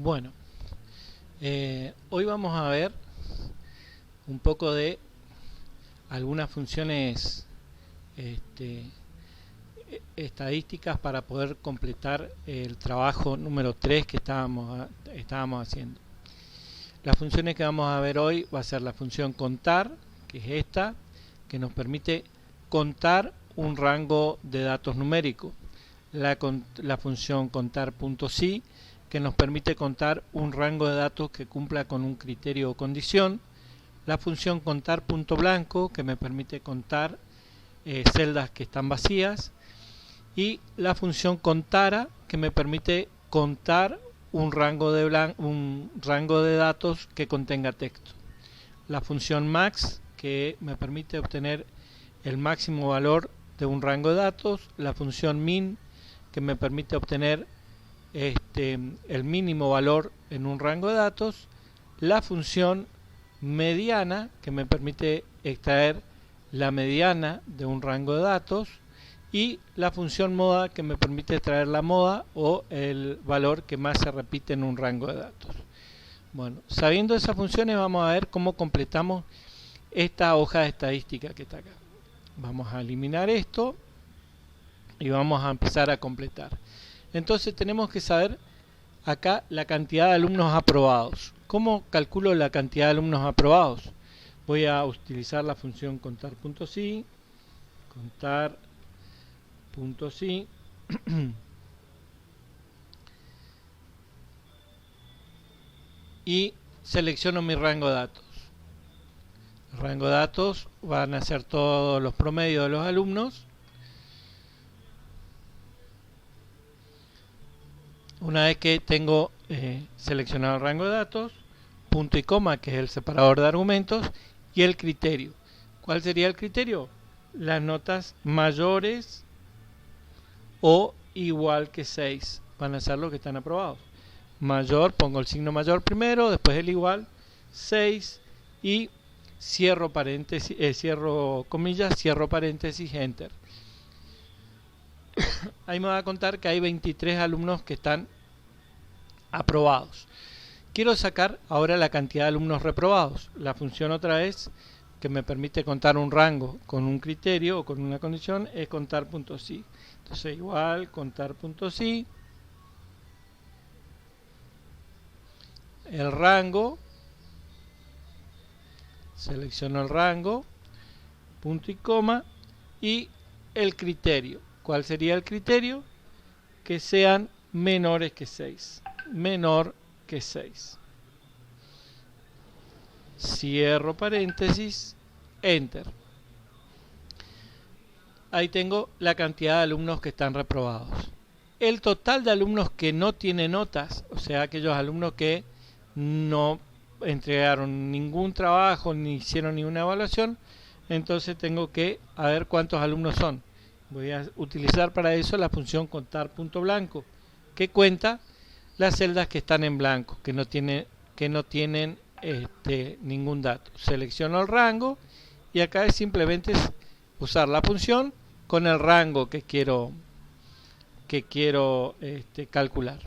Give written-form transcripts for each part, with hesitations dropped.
Bueno, hoy vamos a ver un poco de algunas funciones este, estadísticas para poder completar el trabajo número 3 que estábamos haciendo. Las funciones que vamos a ver hoy va a ser la función contar, que es esta, que nos permite contar un rango de datos numérico. La función contar.si, que nos permite contar un rango de datos que cumpla con un criterio o condición. La función contar.blanco, que me permite contar celdas que están vacías. Y la función contara, que me permite contar un rango de datos que contenga texto. La función max, que me permite obtener el máximo valor de un rango de datos. La función min, que me permite obtener el mínimo valor en un rango de datos. La función mediana, que me permite extraer la mediana de un rango de datos. Y la función moda, que me permite extraer la moda o el valor que más se repite en un rango de datos. Bueno, sabiendo esas funciones, vamos a ver cómo completamos esta hoja de estadística que está acá. Vamos a eliminar esto y vamos a empezar a completar. Entonces tenemos que saber acá la cantidad de alumnos aprobados. ¿Cómo calculo la cantidad de alumnos aprobados? Voy a utilizar la función contar.si, contar.si, y selecciono mi rango de datos. El rango de datos van a ser todos los promedios de los alumnos. Una vez que tengo seleccionado el rango de datos, punto y coma, que es el separador de argumentos, y el criterio. ¿Cuál sería el criterio? Las notas mayores o igual que 6 van a ser los que están aprobados. Mayor, pongo el signo mayor primero, después el igual, 6, y cierro paréntesis, cierro comillas, cierro paréntesis, enter. Ahí me va a contar que hay 23 alumnos que están aprobados. Quiero sacar ahora la cantidad de alumnos reprobados. La función otra vez que me permite contar un rango con un criterio o con una condición es contar.si. Entonces igual contar.si, el rango, selecciono el rango, punto y coma, y el criterio. ¿Cuál sería el criterio? Que sean menores que 6. Menor que 6. Cierro paréntesis, enter. Ahí tengo la cantidad de alumnos que están reprobados. El total de alumnos que no tienen notas, o sea, aquellos alumnos que no entregaron ningún trabajo ni hicieron ninguna evaluación, entonces tengo que ver cuántos alumnos son. Voy a utilizar para eso la función contar.blanco, que cuenta las celdas que están en blanco, que no tienen ningún dato. Selecciono el rango y acá es simplemente usar la función con el rango que quiero calcular.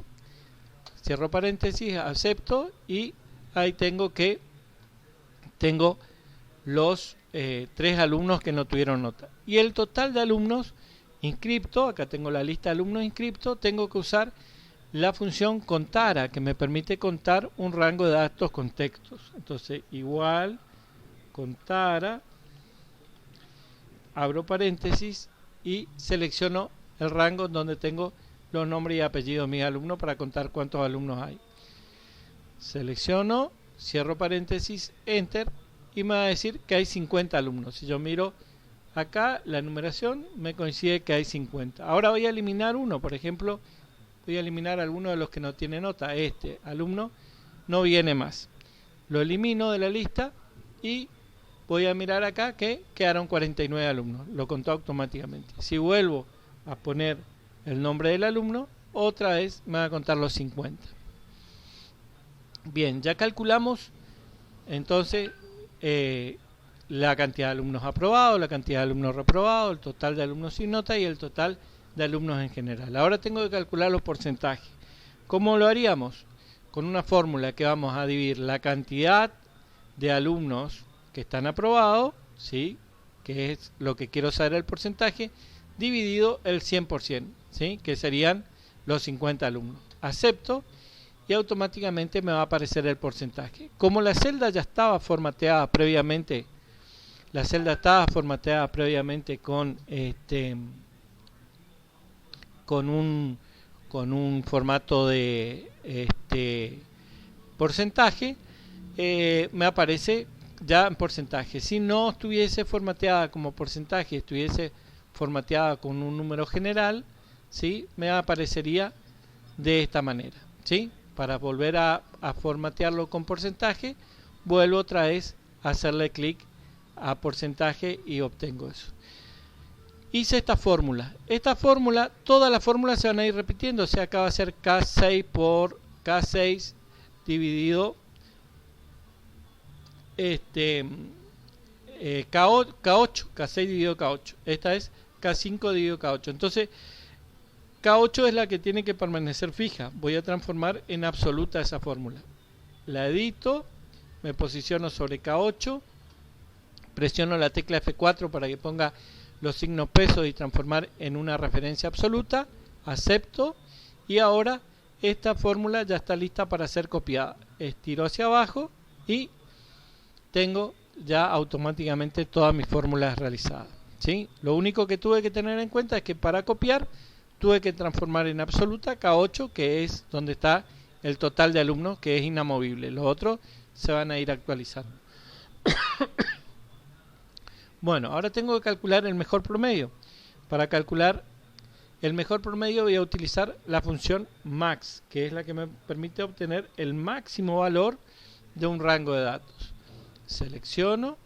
Cierro paréntesis, acepto, y ahí tengo los 3 alumnos que no tuvieron nota. Y el total de alumnos inscriptos, acá tengo la lista de alumnos inscriptos, tengo que usar la función contara, que me permite contar un rango de datos con textos. Entonces igual contara, abro paréntesis y selecciono el rango donde tengo los nombres y apellidos de mis alumnos para contar cuántos alumnos hay. Selecciono, cierro paréntesis, enter, y me va a decir que hay 50 alumnos. Si yo miro acá la numeración, me coincide que hay 50. Ahora voy a eliminar uno, por ejemplo, voy a eliminar alguno de los que no tiene nota. Este alumno no viene más. Lo elimino de la lista y voy a mirar acá que quedaron 49 alumnos. Lo contó automáticamente. Si vuelvo a poner el nombre del alumno, otra vez me va a contar los 50. Bien, ya calculamos entonces la cantidad de alumnos aprobados, la cantidad de alumnos reprobados, el total de alumnos sin nota y el total de alumnos en general. Ahora tengo que calcular los porcentajes. ¿Cómo lo haríamos? con una fórmula que vamos a dividir la cantidad de alumnos que están aprobados, ¿sí?, que es lo que quiero saber el porcentaje, dividido el 100%, ¿sí?, que serían los 50 alumnos. Acepto y automáticamente me va a aparecer el porcentaje. Como la celda ya estaba formateada previamente, con un formato de porcentaje, me aparece ya en porcentaje. Si no estuviese formateada como porcentaje, estuviese formateada con un número general, ¿sí?, me aparecería de esta manera, ¿sí? Para volver a formatearlo con porcentaje, vuelvo otra vez a hacerle clic a porcentaje y obtengo eso. Hice esta fórmula. Todas las fórmulas se van a ir repitiendo. O sea, acá va a ser K6 por K6 dividido K8, K6 dividido K8. Esta es K5 dividido K8. Entonces, K8 es la que tiene que permanecer fija. Voy a transformar en absoluta esa fórmula. La edito, me posiciono sobre K8, presiono la tecla F4 para que ponga los signos pesos y transformar en una referencia absoluta, acepto, y ahora esta fórmula ya está lista para ser copiada. Estiro hacia abajo y tengo ya automáticamente todas mis fórmulas realizadas, ¿sí? Lo único que tuve que tener en cuenta es que para copiar tuve que transformar en absoluta K8, que es donde está el total de alumnos, que es inamovible. Los otros se van a ir actualizando. Bueno, ahora tengo que calcular el mejor promedio. Para calcular el mejor promedio voy a utilizar la función max, que es la que me permite obtener el máximo valor de un rango de datos. Selecciono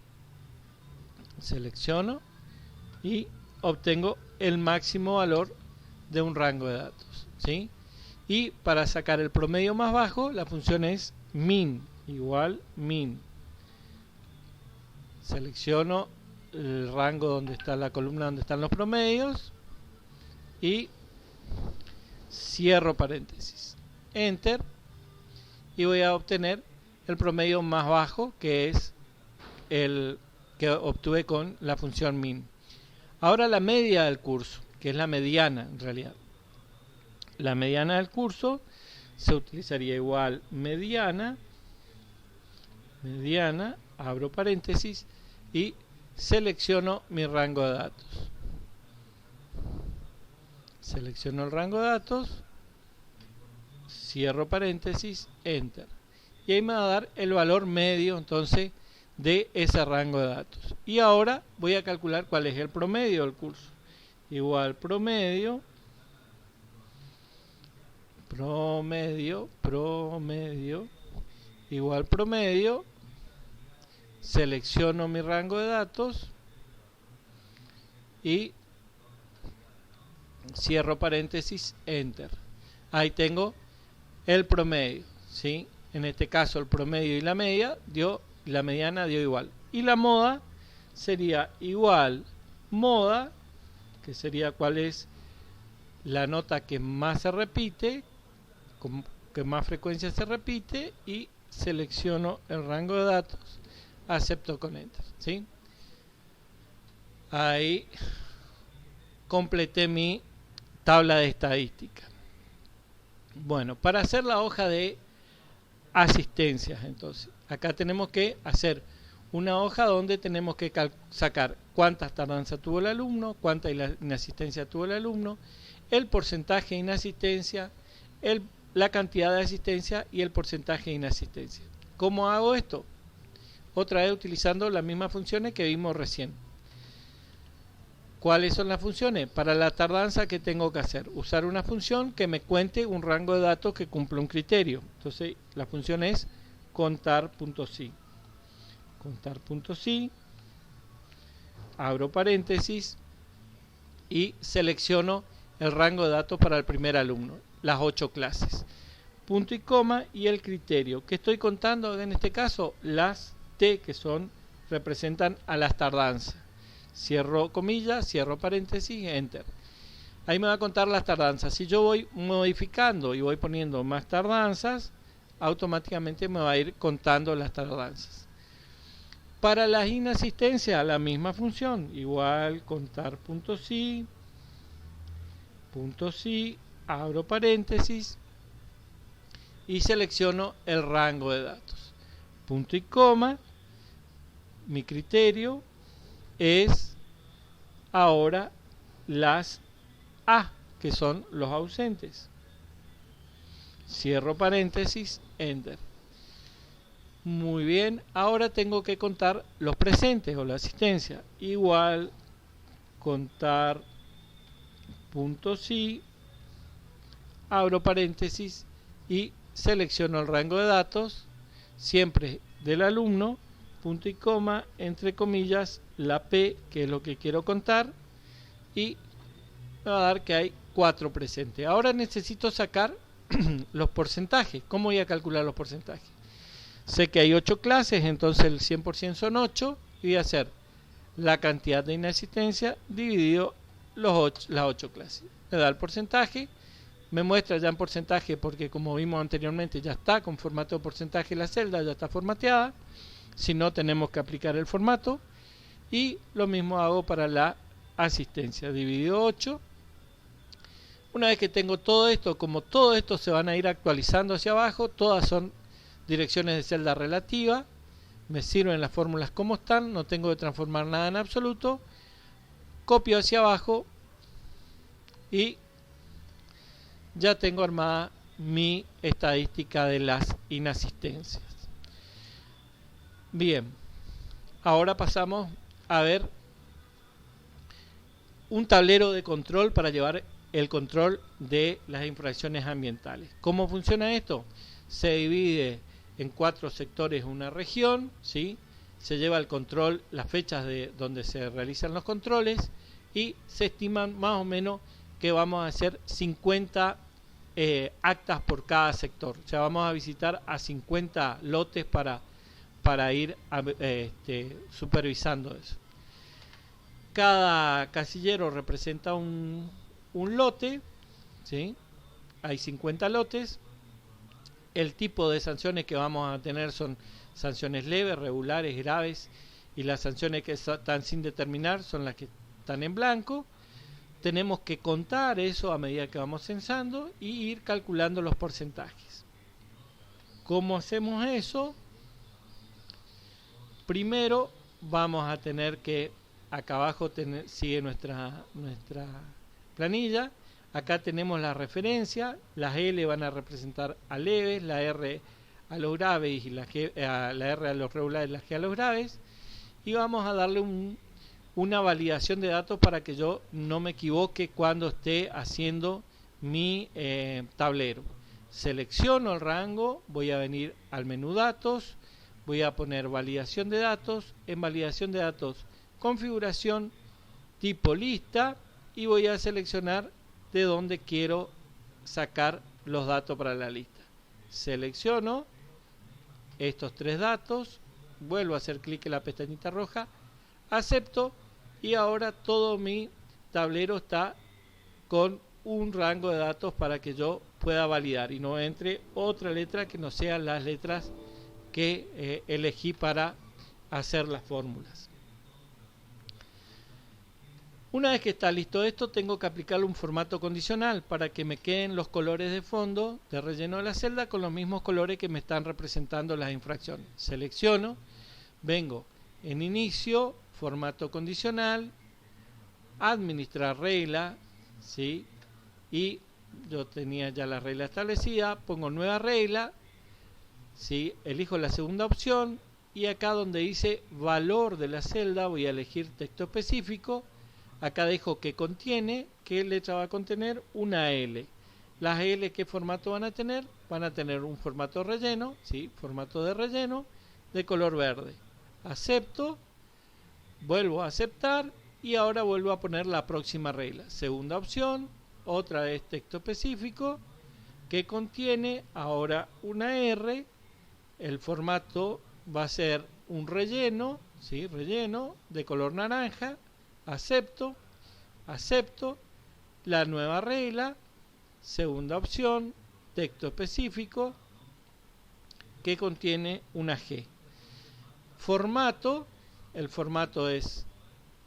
y obtengo el máximo valor de un rango de datos, ¿sí? Y para sacar el promedio más bajo, la función es min, igual min. Selecciono el rango donde está la columna donde están los promedios y cierro paréntesis, enter, y voy a obtener el promedio más bajo, que es el que obtuve con la función min. Ahora la media del curso, que es la mediana en realidad. La mediana del curso se utilizaría igual mediana, abro paréntesis y selecciono mi rango de datos. Selecciono el rango de datos, cierro paréntesis, enter. Y ahí me va a dar el valor medio entonces de ese rango de datos. Y ahora voy a calcular cuál es el promedio del curso. Igual promedio, igual promedio, selecciono mi rango de datos y cierro paréntesis, enter. Ahí tengo el promedio, ¿sí? En este caso el promedio y la media dio, la mediana dio igual. Y la moda sería igual moda, que sería cuál es la nota que más se repite, con que más frecuencia se repite, y selecciono el rango de datos, acepto con enter, ¿sí? Ahí completé mi tabla de estadística. Bueno, para hacer la hoja de asistencias, entonces, acá tenemos que hacer una hoja donde tenemos que sacar cuántas tardanzas tuvo el alumno, cuánta inasistencia tuvo el alumno, el porcentaje de inasistencia, la cantidad de asistencia y el porcentaje de inasistencia. ¿Cómo hago esto? Otra vez utilizando las mismas funciones que vimos recién. ¿Cuáles son las funciones? Para la tardanza, ¿qué tengo que hacer? Usar una función que me cuente un rango de datos que cumple un criterio. Entonces, la función es contar.si. Contar.si, abro paréntesis y selecciono el rango de datos para el primer alumno, las 8 clases. Punto y coma y el criterio. ¿Qué estoy contando en este caso? Las T, que representan a las tardanzas. Cierro comillas, cierro paréntesis, enter. Ahí me va a contar las tardanzas. Si yo voy modificando y voy poniendo más tardanzas, automáticamente me va a ir contando las tardanzas. Para las inasistencias, la misma función, igual contar punto sí, abro paréntesis y selecciono el rango de datos. Punto y coma, mi criterio es ahora las A, que son los ausentes. Cierro paréntesis, enter. Muy bien, ahora tengo que contar los presentes o la asistencia. Igual, contar punto sí, abro paréntesis y selecciono el rango de datos, siempre del alumno, punto y coma, entre comillas, la P, que es lo que quiero contar, y me va a dar que hay 4 presentes. Ahora necesito sacar los porcentajes. ¿Cómo voy a calcular los porcentajes? Sé que hay 8 clases, entonces el 100% son 8, y voy a hacer la cantidad de inasistencia dividido las 8 clases. Me da el porcentaje, me muestra ya en porcentaje porque como vimos anteriormente ya está con formato de porcentaje la celda, ya está formateada. Si no, tenemos que aplicar el formato, y lo mismo hago para la asistencia, dividido 8. Una vez que tengo todo esto, como todo esto se van a ir actualizando hacia abajo, todas son direcciones de celda relativa, me sirven las fórmulas como están, no tengo que transformar nada en absoluto, copio hacia abajo y ya tengo armada mi estadística de las inasistencias. Bien, ahora pasamos a ver un tablero de control para llevar el control de las infracciones ambientales. ¿Cómo funciona esto? Se divide en 4 sectores una región, ¿sí? Se lleva el control, las fechas de donde se realizan los controles, y se estiman más o menos que vamos a hacer 50 actas por cada sector. O sea, vamos a visitar a 50 lotes para ir supervisando eso. Cada casillero representa un lote, ¿sí? Hay 50 lotes. El tipo de sanciones que vamos a tener son sanciones leves, regulares, graves, y las sanciones que están sin determinar son las que están en blanco. Tenemos que contar eso a medida que vamos censando y ir calculando los porcentajes. ¿Cómo hacemos eso? Primero vamos a tener que, acá abajo sigue nuestra planilla. Acá tenemos la referencia, las L van a representar a leves, la R a los graves y la R a los regulares, la G a los graves, y vamos a darle una validación de datos para que yo no me equivoque cuando esté haciendo mi tablero. Selecciono el rango, voy a venir al menú datos, voy a poner validación de datos, en validación de datos configuración tipo lista, y voy a seleccionar de dónde quiero sacar los datos para la lista. Selecciono estos 3 datos, vuelvo a hacer clic en la pestañita roja, acepto, y ahora todo mi tablero está con un rango de datos para que yo pueda validar y no entre otra letra que no sean las letras que elegí para hacer las fórmulas. Una vez que está listo esto, tengo que aplicarle un formato condicional para que me queden los colores de fondo de relleno de la celda con los mismos colores que me están representando las infracciones. Selecciono, vengo en inicio, formato condicional, administrar regla, ¿sí? Y yo tenía ya la regla establecida, pongo nueva regla, ¿sí? Elijo la segunda opción, y acá donde dice valor de la celda voy a elegir texto específico. Acá dejo que contiene, qué letra va a contener, una L. Las L, ¿qué formato van a tener? Van a tener un formato relleno, ¿sí? Formato de relleno de color verde. Acepto, vuelvo a aceptar, y ahora vuelvo a poner la próxima regla. Segunda opción, otra vez texto específico, que contiene ahora una R. El formato va a ser un relleno, ¿sí? Relleno de color naranja. Acepto, acepto, la nueva regla, segunda opción, texto específico, que contiene una G. Formato, el formato es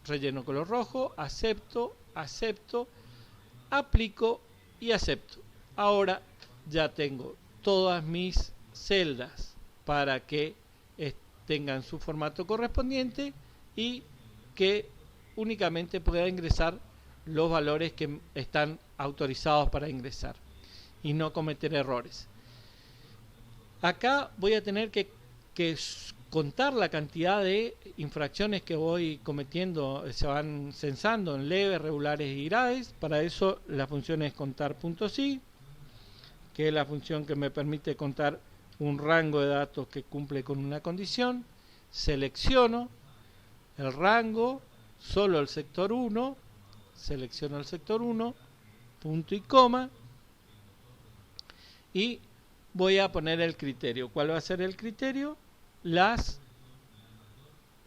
relleno color rojo, acepto, acepto, aplico y acepto. Ahora ya tengo todas mis celdas para que tengan su formato correspondiente y que únicamente pueda ingresar los valores que están autorizados para ingresar y no cometer errores. Acá voy a tener que contar la cantidad de infracciones que voy cometiendo, se van censando en leves, regulares y graves. Para eso la función es contar.si, que es la función que me permite contar un rango de datos que cumple con una condición. Selecciono el rango, solo el sector 1, selecciono el sector 1, punto y coma, y voy a poner el criterio. ¿Cuál va a ser el criterio? Las,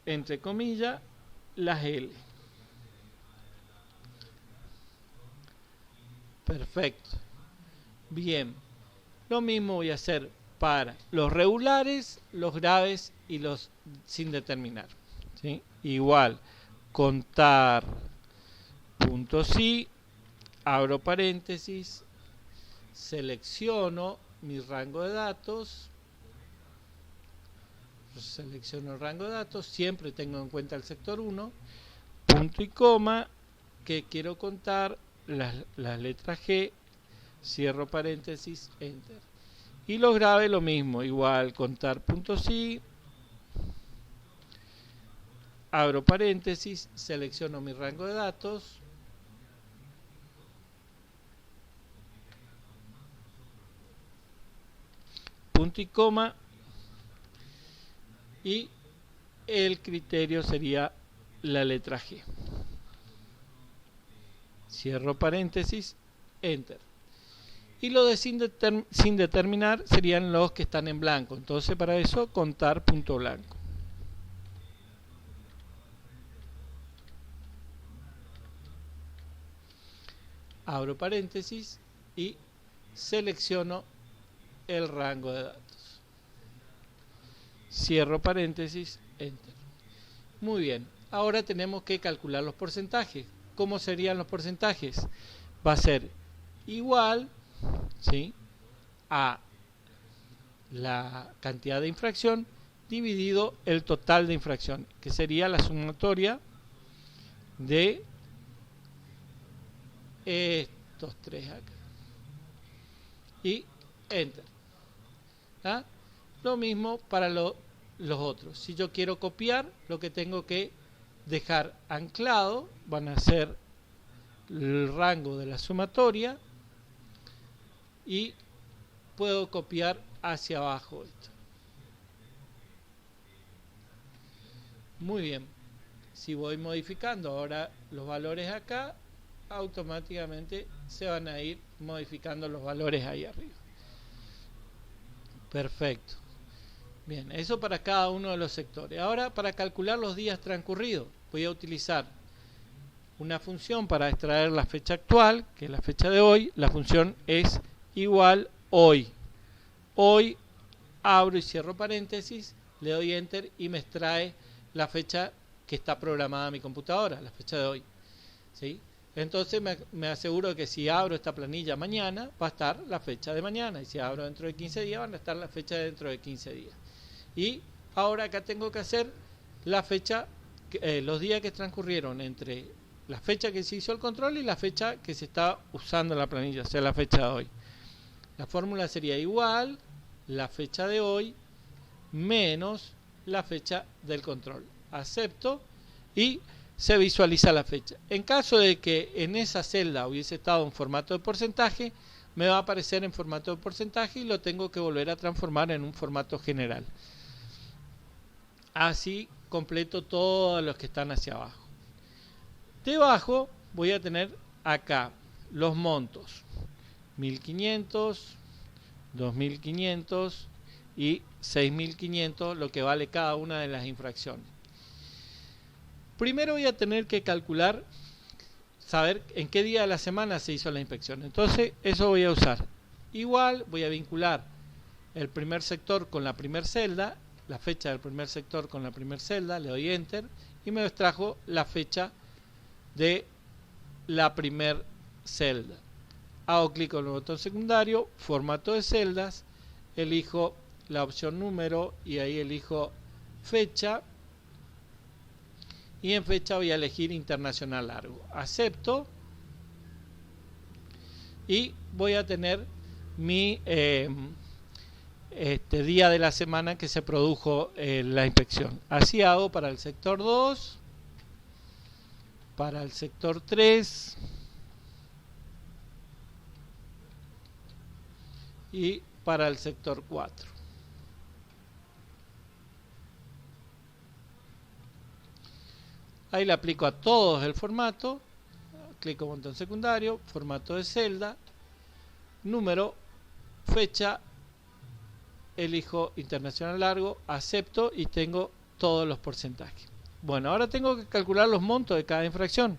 entre comillas, las L. Perfecto. Bien. Lo mismo voy a hacer para los regulares, los graves y los sin determinar. ¿Sí? Igual, contar punto si, abro paréntesis, selecciono mi rango de datos, selecciono el rango de datos, siempre tengo en cuenta el sector 1, punto y coma, que quiero contar las letras G, cierro paréntesis, enter. Y los graves lo mismo, igual contar punto si, abro paréntesis, selecciono mi rango de datos, punto y coma, y el criterio sería la letra G. Cierro paréntesis, enter. Y lo de sin determinar serían los que están en blanco. Entonces para eso contar punto blanco. Abro paréntesis y selecciono el rango de datos. Cierro paréntesis, enter. Muy bien, ahora tenemos que calcular los porcentajes. ¿Cómo serían los porcentajes? Va a ser igual, ¿sí?, a la cantidad de infracción dividido el total de infracción, que sería la sumatoria de estos tres acá. Y enter. ¿Ah? Lo mismo para los otros. Si yo quiero copiar, lo que tengo que dejar anclado van a ser el rango de la sumatoria y puedo copiar hacia abajo esto. Muy bien. Si voy modificando ahora los valores acá, automáticamente se van a ir modificando los valores ahí arriba. Perfecto. Bien, eso para cada uno de los sectores. Ahora, para calcular los días transcurridos, voy a utilizar una función para extraer la fecha actual, que es la fecha de hoy. La función es igual hoy. Hoy, abro y cierro paréntesis, le doy enter y me extrae la fecha que está programada en mi computadora, la fecha de hoy. ¿Sí? Entonces me aseguro que si abro esta planilla mañana, va a estar la fecha de mañana. Y si abro dentro de 15 días, van a estar la fecha de dentro de 15 días. Y ahora acá tengo que hacer la fecha, los días que transcurrieron entre la fecha que se hizo el control y la fecha que se está usando la planilla, o sea, la fecha de hoy. La fórmula sería igual la fecha de hoy menos la fecha del control. Acepto y se visualiza la fecha. En caso de que en esa celda hubiese estado en formato de porcentaje, me va a aparecer en formato de porcentaje y lo tengo que volver a transformar en un formato general. Así completo todos los que están hacia abajo. Debajo voy a tener acá los montos: 1500, 2500 y 6500, lo que vale cada una de las infracciones. Primero voy a tener que calcular, saber en qué día de la semana se hizo la inspección. Entonces eso voy a usar. Igual voy a vincular el primer sector con la primera celda, la fecha del primer sector con la primera celda, le doy Enter y me extrajo la fecha de la primera celda. Hago clic en el botón secundario, formato de celdas, elijo la opción número y ahí elijo fecha y en fecha voy a elegir internacional largo. Acepto y voy a tener mi día de la semana que se produjo la inspección. Así hago para el sector 2, para el sector 3 y para el sector 4. Ahí le aplico a todos el formato, clico en botón secundario, formato de celda, número, fecha, elijo internacional largo, acepto y tengo todos los porcentajes. Bueno, ahora tengo que calcular los montos de cada infracción.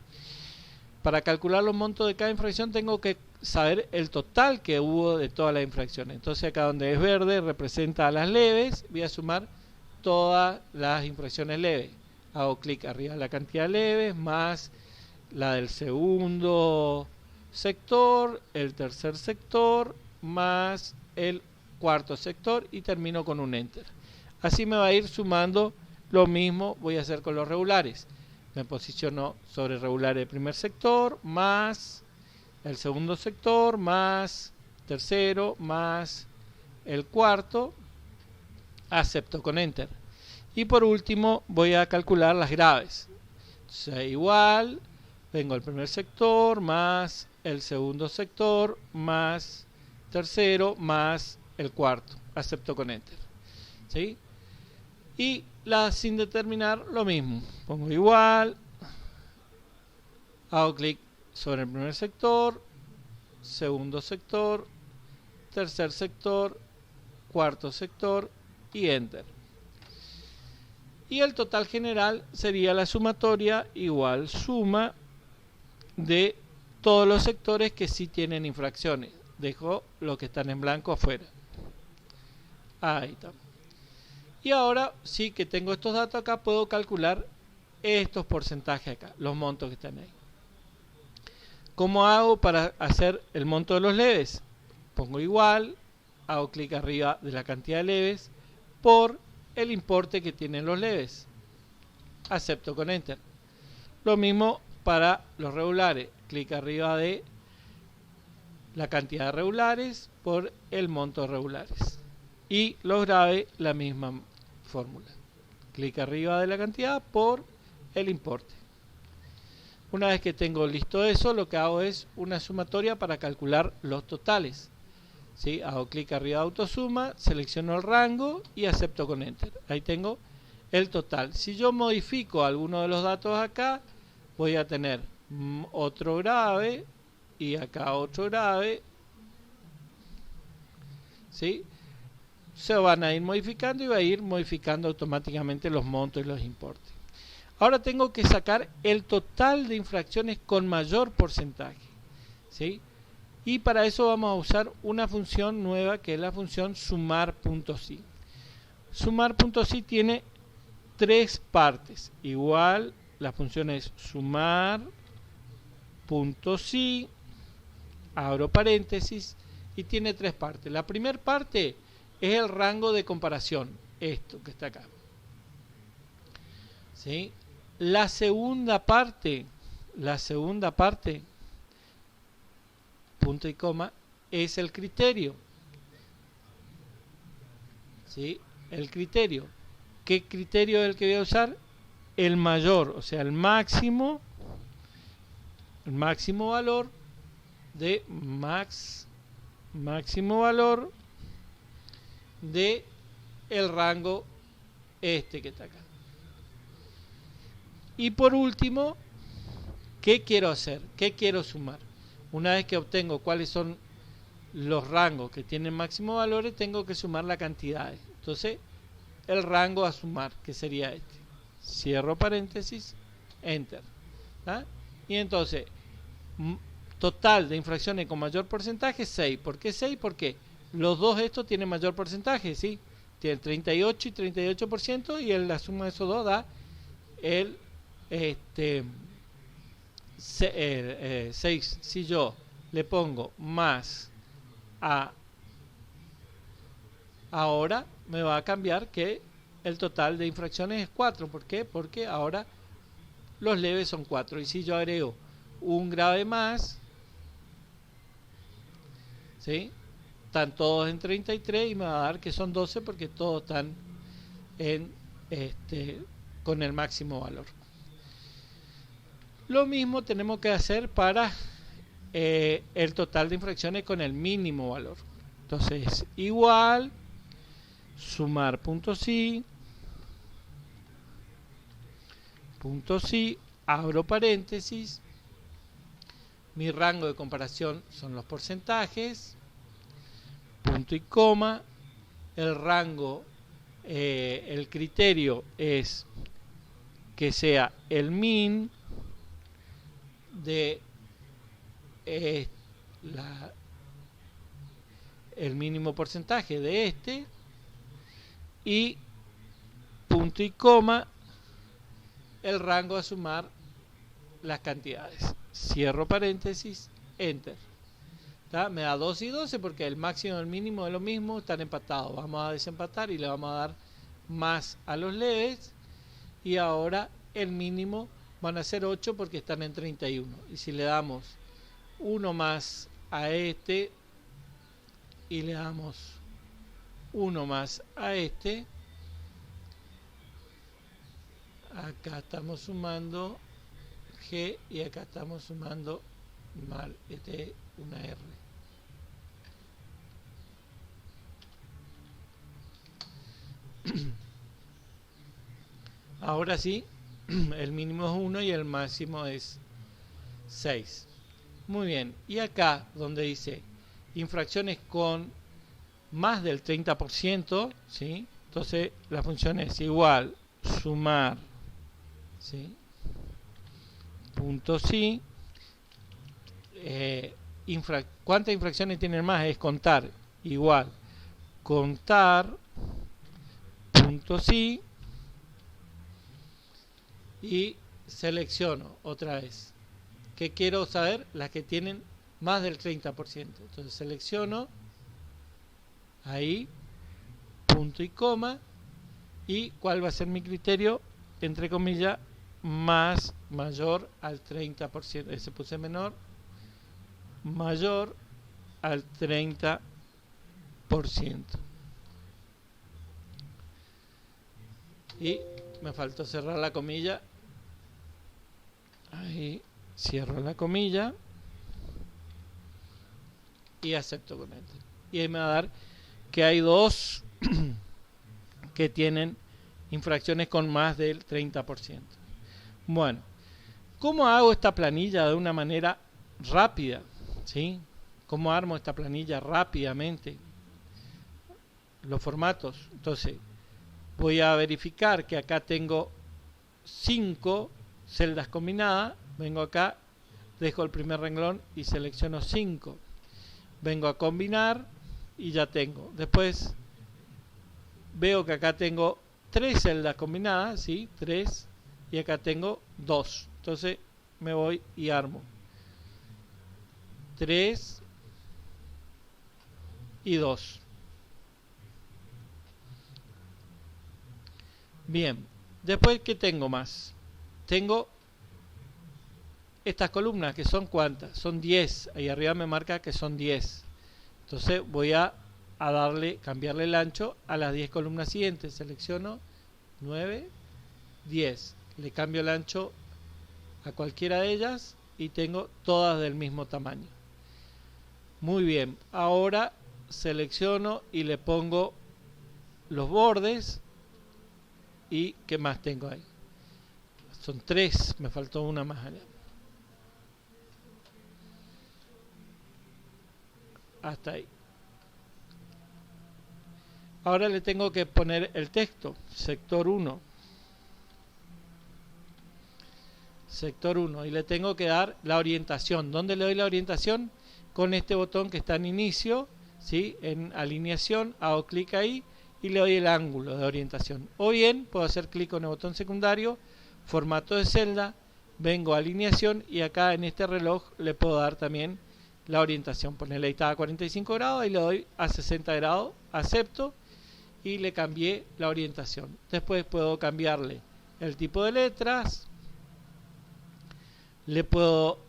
Para calcular los montos de cada infracción tengo que saber el total que hubo de todas las infracciones. Entonces acá donde es verde representa a las leves, voy a sumar todas las infracciones leves. Hago clic arriba de la cantidad de leves más la del segundo sector, el tercer sector más el cuarto sector y termino con un Enter. Así me va a ir sumando. Lo mismo voy a hacer con los regulares. Me posiciono sobre regular el primer sector más el segundo sector más tercero más el cuarto, acepto con Enter. Y por último voy a calcular las graves. Entonces, igual, vengo al primer sector más el segundo sector más tercero más el cuarto, acepto con Enter. ¿Sí? Y las sin determinar lo mismo, pongo igual, hago clic sobre el primer sector, segundo sector, tercer sector, cuarto sector y Enter. Y el total general sería la sumatoria igual suma de todos los sectores que sí tienen infracciones. Dejo los que están en blanco afuera. Ahí está. Y ahora sí que tengo estos datos acá, puedo calcular estos porcentajes acá, los montos que están ahí. ¿Cómo hago para hacer el monto de los leves? Pongo igual, hago clic arriba de la cantidad de leves por el importe que tienen los leves. Acepto con Enter. Lo mismo para los regulares. Clic arriba de la cantidad de regulares por el monto de regulares. Y los graves, la misma fórmula. Clic arriba de la cantidad por el importe. Una vez que tengo listo eso, lo que hago es una sumatoria para calcular los totales. ¿Sí? Hago clic arriba de autosuma, selecciono el rango y acepto con Enter. Ahí tengo el total. Si yo modifico alguno de los datos acá, voy a tener otro grave y acá otro grave. ¿Sí? Se van a ir modificando y va a ir modificando automáticamente los montos y los importes. Ahora tengo que sacar el total de infracciones con mayor porcentaje. ¿Sí? Y para eso vamos a usar una función nueva que es la función sumar.si. Sumar.si tiene tres partes. Igual la función es sumar.si, abro paréntesis y tiene tres partes. La primera parte es el rango de comparación, esto que está acá. ¿Sí? La segunda parte, punto y coma, es el criterio. ¿Sí? El criterio. ¿Qué criterio es el que voy a usar? El mayor, o sea, el máximo valor de máximo valor de el rango este que está acá. Y por último, ¿qué quiero hacer? ¿Qué quiero sumar? Una vez que obtengo cuáles son los rangos que tienen máximo valores, tengo que sumar la cantidad. Entonces, el rango a sumar, que sería este. Cierro paréntesis, Enter. ¿Ah? Y entonces, total de infracciones con mayor porcentaje, 6. ¿Por qué 6? Porque los dos estos tienen mayor porcentaje, ¿sí? Tienen 38 y 38% y la suma de esos dos da el 6. Si yo le pongo más a ahora, me va a cambiar que el total de infracciones es 4. ¿Por qué? Porque ahora los leves son 4. Y si yo agrego un grave más, ¿sí? Están todos en 33 y me va a dar que son 12 porque todos están en con el máximo valor. Lo mismo tenemos que hacer para el total de infracciones con el mínimo valor. Entonces, igual, sumar punto sí, abro paréntesis, mi rango de comparación son los porcentajes, punto y coma, el rango, el criterio es que sea el min de el mínimo porcentaje de y punto y coma el rango a sumar las cantidades. Cierro paréntesis, enter. ¿Tá? Me da 12 y 12 porque el máximo y el mínimo es lo mismo, están empatados. Vamos a desempatar y le vamos a dar más a los leves. Y ahora el mínimo van a ser 8 porque están en 31. Y si le damos uno más a y le damos uno más a acá estamos sumando G y acá estamos sumando mal una R. Ahora sí, el mínimo es 1 y el máximo es 6. Muy bien, y acá donde dice infracciones con más del 30%, ¿sí? Entonces la función es igual sumar, ¿sí? Punto sí. ¿Cuántas infracciones tienen más? Es contar, igual contar, punto sí, y selecciono otra vez. ¿Qué quiero saber? Las que tienen más del 30%. Entonces selecciono ahí, punto y coma, y cuál va a ser mi criterio, entre comillas, mayor al 30%. Ese puse menor, mayor al 30%. Y me faltó cerrar la comilla. Ahí cierro la comilla y acepto con enter. Y ahí me va a dar que hay dos que tienen infracciones con más del 30%. Bueno, ¿cómo hago esta planilla de una manera rápida? ¿Sí? ¿Cómo armo esta planilla rápidamente? Los formatos. Entonces, voy a verificar que acá tengo 5 celdas combinadas. Vengo acá, dejo el primer renglón y selecciono 5. Vengo a combinar y ya tengo. Después veo que acá tengo 3 celdas combinadas, ¿sí? 3. Y acá tengo 2. Entonces me voy y armo 3 y 2. Bien. Después, ¿qué tengo más? Tengo estas columnas, que son ¿cuántas? Son 10. Ahí arriba me marca que son 10. Entonces voy a cambiarle el ancho a las 10 columnas siguientes. Selecciono 9, 10. Le cambio el ancho a cualquiera de ellas y tengo todas del mismo tamaño. Muy bien. Ahora selecciono y le pongo los bordes. ¿Y qué más tengo ahí? Son 3. Me faltó una más allá. Hasta ahí. Ahora le tengo que poner el texto. Sector 1. Sector 1. Y le tengo que dar la orientación. ¿Dónde le doy la orientación? Con este botón que está en inicio. ¿sí? En alineación hago clic ahí y le doy el ángulo de orientación. O bien puedo hacer clic con el botón secundario, formato de celda, vengo a alineación y acá en este reloj le puedo dar también la orientación. Ponerle ahí estaba a 45 grados y le doy a 60 grados, acepto y le cambié la orientación. Después puedo cambiarle el tipo de letras, le puedo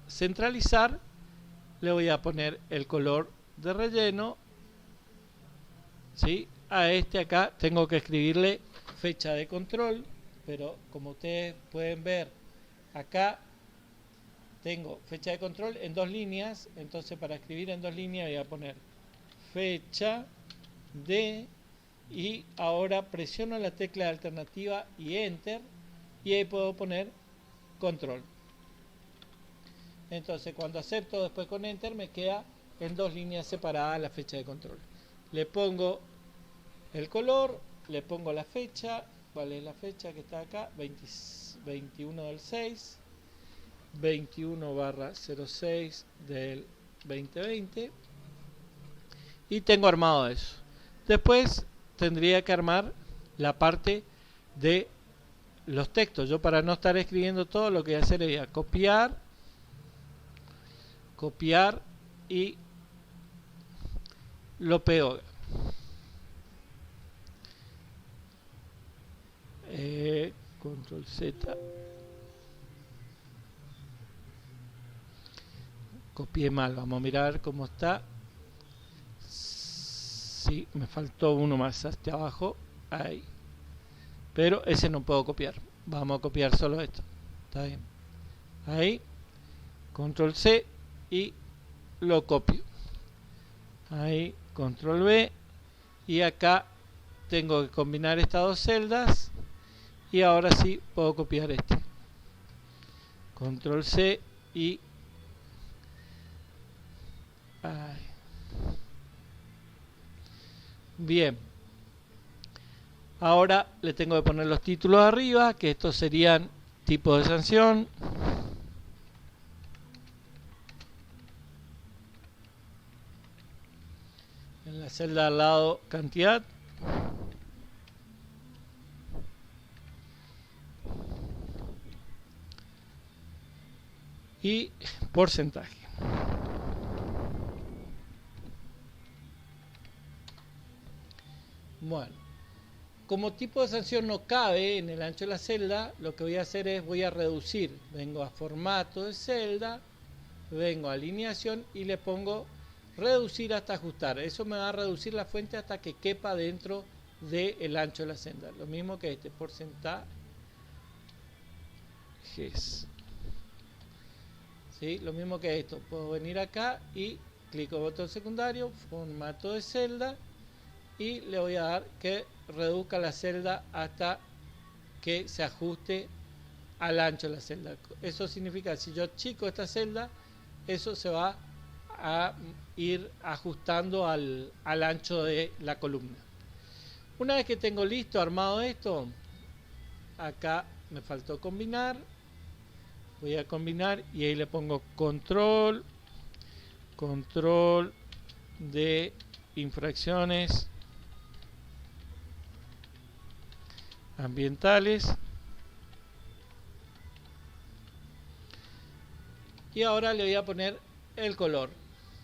centralizar, le voy a poner el color de relleno, ¿sí? A este acá tengo que escribirle fecha de control, pero como ustedes pueden ver acá tengo fecha de control en 2 líneas, entonces para escribir en 2 líneas voy a poner fecha de, y ahora presiono la tecla de alternativa y enter y ahí puedo poner control. Entonces cuando acepto después con enter me queda en 2 líneas separadas la fecha de control. Le pongo el color, le pongo la fecha, ¿cuál es la fecha que está acá? 21 del 6, 21/06 del 2020 y tengo armado eso. Después tendría que armar la parte de los textos. Yo para no estar escribiendo todo lo que voy a hacer es copiar y lo pego. Control Z. Copié mal, vamos a mirar cómo está. Sí, me faltó uno más hasta abajo. Ahí. Pero ese no puedo copiar. Vamos a copiar solo esto. Está bien. Ahí. Control C y lo copio. Ahí. Control V. Y acá tengo que combinar estas 2 celdas. Y ahora sí puedo copiar este. Control C y ahí. Bien. Ahora le tengo que poner los títulos arriba, que estos serían tipo de sanción. En la celda al lado, cantidad. Y porcentaje. Bueno, como tipo de sanción no cabe en el ancho de la celda, lo que voy a hacer es voy a reducir. Vengo a formato de celda, vengo a alineación y le pongo reducir hasta ajustar. Eso me va a reducir la fuente hasta que quepa dentro del ancho de la celda. Lo mismo que este porcentaje. ¿Sí? Lo mismo que esto. Puedo venir acá y clico en botón secundario, formato de celda y le voy a dar que reduzca la celda hasta que se ajuste al ancho de la celda. Eso significa que si yo achico esta celda, eso se va a ir ajustando al ancho de la columna. Una vez que tengo listo armado esto, acá me faltó combinar. Voy a combinar y ahí le pongo control de infracciones ambientales. Y ahora le voy a poner el color.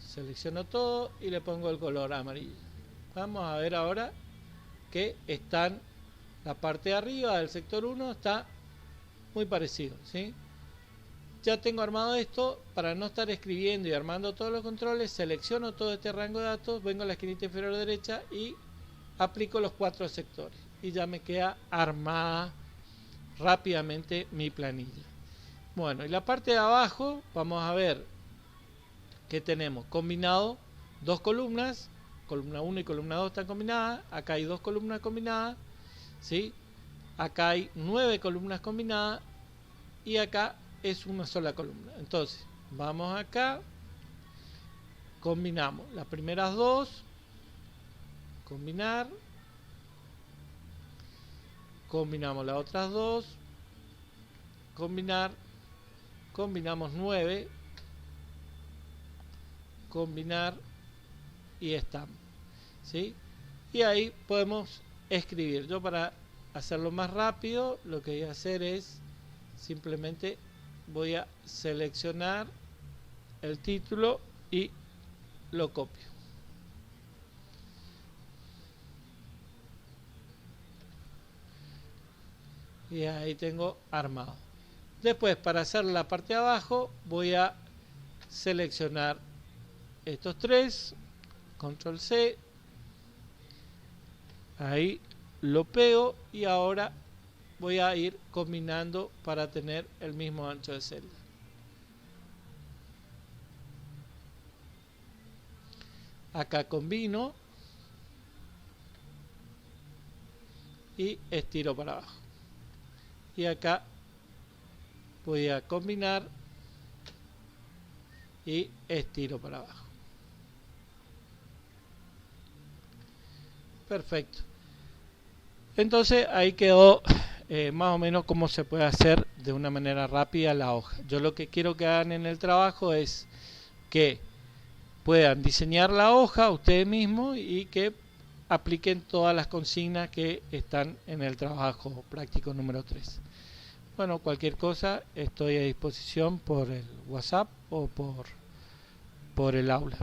Selecciono todo y le pongo el color amarillo. Vamos a ver ahora que están la parte de arriba del sector 1 está muy parecido, ¿sí? Ya tengo armado esto. Para no estar escribiendo y armando todos los controles, selecciono todo este rango de datos, vengo a la esquinita inferior derecha y aplico los 4 sectores y ya me queda armada rápidamente mi planilla. Bueno, y la parte de abajo vamos a ver que tenemos combinado 2 columnas, columna 1 y columna 2 están combinadas, acá hay 2 columnas combinadas, ¿sí? Acá hay 9 columnas combinadas y acá es una sola columna. Entonces vamos acá, combinamos las primeras 2, combinar, combinamos las otras 2, combinar, combinamos 9, combinar y estamos, ¿sí? Y ahí podemos escribir. Yo, para hacerlo más rápido, lo que voy a hacer es simplemente voy a seleccionar el título y lo copio. Y ahí tengo armado. Después, para hacer la parte de abajo, voy a seleccionar estos tres, control C, ahí lo pego y ahora voy a ir combinando para tener el mismo ancho de celda. Acá combino y estiro para abajo. Y acá voy a combinar y estiro para abajo. Perfecto. Entonces ahí quedó más o menos cómo se puede hacer de una manera rápida la hoja. Yo lo que quiero que hagan en el trabajo es que puedan diseñar la hoja ustedes mismos y que apliquen todas las consignas que están en el trabajo práctico número 3. Bueno, cualquier cosa estoy a disposición por el WhatsApp o por el aula.